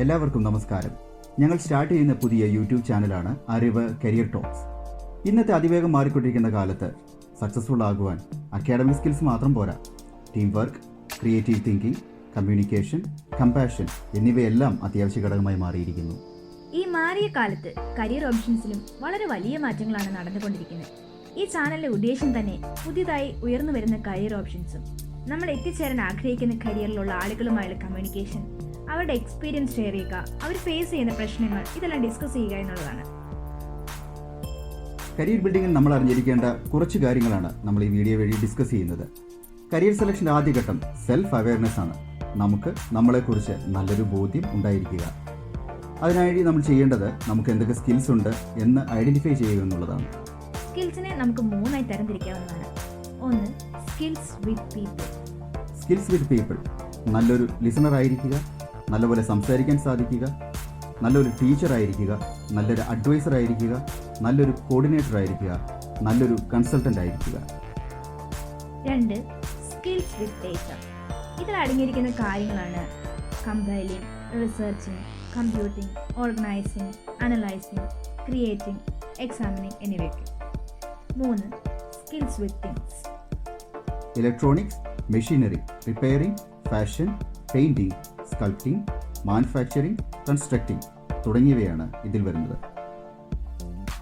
എല്ലാവർക്കും നമസ്കാരം. ഞങ്ങൾ സ്റ്റാർട്ട് ചെയ്യുന്ന പുതിയ യൂട്യൂബ് ചാനലാണ് അറിവ് കരിയർ ടോക്സ്. ഇന്നത്തെ അതിവേഗം മാറിക്കൊണ്ടിരിക്കുന്ന കാലത്ത് സക്സസ്ഫുൾ ആകുവാൻ അക്കാഡമിക് സ്കിൽസ് മാത്രം പോരാ. Team work, creative thinking, communication, compassion എന്നിവയെല്ലാം അത്യാവശ്യ ഘടകമായി മാറിയിരിക്കുന്നു. ഈ മാറിയ കാലത്ത് കരിയർ ഓപ്ഷൻസിലും വളരെ വലിയ മാറ്റങ്ങളാണ് നടന്നുകൊണ്ടിരിക്കുന്നത്. ഈ ചാനലിലെ ഉദ്ദേശം തന്നെ പുതിയതായി ഉയർന്നു വരുന്ന കരിയർ ഓപ്ഷൻസും നമ്മൾ എത്തിച്ചേരാൻ ആഗ്രഹിക്കുന്ന കരിയറിലുള്ള ആളുകളുമായുള്ള കമ്മ്യൂണിക്കേഷൻ, അവരുടെ എക്സ്പീരിയൻസ് ഷെയർ ചെയ്യുക, അവർ ഫേസ് ചെയ്യുന്ന പ്രശ്നങ്ങൾ ഇതെല്ലാം ഡിസ്കസ് ചെയ്യുക എന്നുള്ളതാണ്. കരിയർ ബിൽഡിങ്ങിൽ നമ്മൾ അറിഞ്ഞിരിക്കേണ്ട കുറച്ച് കാര്യങ്ങളാണ് നമ്മൾ ഈ വീഡിയോ വഴി ഡിസ്കസ് ചെയ്യുന്നത്. കരിയർ സെലക്ഷൻ്റെ ആദ്യഘട്ടം സെൽഫ് അവയർനെസ് ആണ്. നമുക്ക് നമ്മളെക്കുറിച്ച് നല്ലൊരു ബോധ്യം ഉണ്ടായിരിക്കുക. അതിനായി നമ്മൾ ചെയ്യേണ്ടത് നമുക്ക് എന്തൊക്കെ സ്കിൽസ് ഉണ്ട് എന്ന് ഐഡന്റിഫൈ ചെയ്യുക എന്നുള്ളതാണ്. സ്കിൽസിനെ നമുക്ക് 3 ആയി തരംതിരിക്കാവുന്നതാണ്. 1. Skills with people. Skills with people. നല്ലൊരു ലിസണർ ആയിരിക്കുക, നല്ലപോലെ സംസാരിക്കാൻ സാധിക്കുക, നല്ലൊരു ടീച്ചർ ആയിരിക്കുക, നല്ലൊരു അഡ്വൈസർ ആയിരിക്കുക, നല്ലൊരു കോർഡിനേറ്റർ ആയിരിക്കുക, നല്ലൊരു കൺസൾട്ടൻ്റ് ആയിരിക്കുക. 2. Skills with data. ഇതിൽ അടങ്ങിയിരിക്കുന്ന കാര്യങ്ങളാണ് compiling, researching, computing, organising, analysing, creating, examining എന്നിവയൊക്കെ. 3. Skills with things. Electronics, machinery, repairing, fashion, painting, sculpting, manufacturing, constructing തുടങ്ങിയവയാണ് ഇതിൽ വരുന്നത്.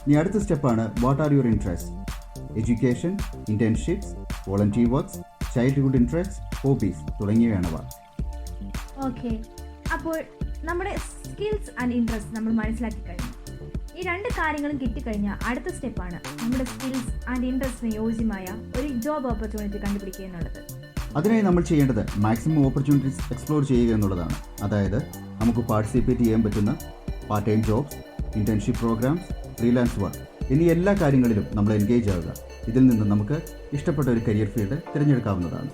ഇനി അടുത്ത സ്റ്റെപ്പാണ് what are your interest. Education, internships, volunteer works, childhood interest, hobbies തുടങ്ങിയവയാണവ. ഓക്കെ, അപ്പോൾ നമ്മുടെ സ്കിൽസ് ആൻഡ് ഇൻട്രസ്റ്റ് നമ്മൾ മനസ്സിലാക്കി കഴിഞ്ഞു. ഈ 2 കാര്യങ്ങളും കിട്ടിക്കഴിഞ്ഞാൽ അടുത്ത സ്റ്റെപ്പാണ് നമ്മുടെ സ്കിൽസ് ആൻഡ് ഇൻട്രസ്റ്റിന് യോജ്യമായ ഒരു ജോബ് ഓപ്പർച്യൂണിറ്റി കണ്ടുപിടിക്കുക എന്നുള്ളത്. അതിനായി നമ്മൾ ചെയ്യേണ്ടത് മാക്സിമം ഓപ്പർച്യൂണിറ്റീസ് എക്സ്പ്ലോർ ചെയ്യുക എന്നുള്ളതാണ്. അതായത് നമുക്ക് പാർട്ടിസിപ്പേറ്റ് ചെയ്യാൻ പറ്റുന്ന part time jobs, internship programmes, freelance work എന്നീ എല്ലാ കാര്യങ്ങളിലും നമ്മൾ എൻഗേജ് ആവുക. ഇതിൽ നിന്ന് നമുക്ക് ഇഷ്ടപ്പെട്ട ഒരു കരിയർ ഫീൽഡ് തിരഞ്ഞെടുക്കാവുന്നതാണ്.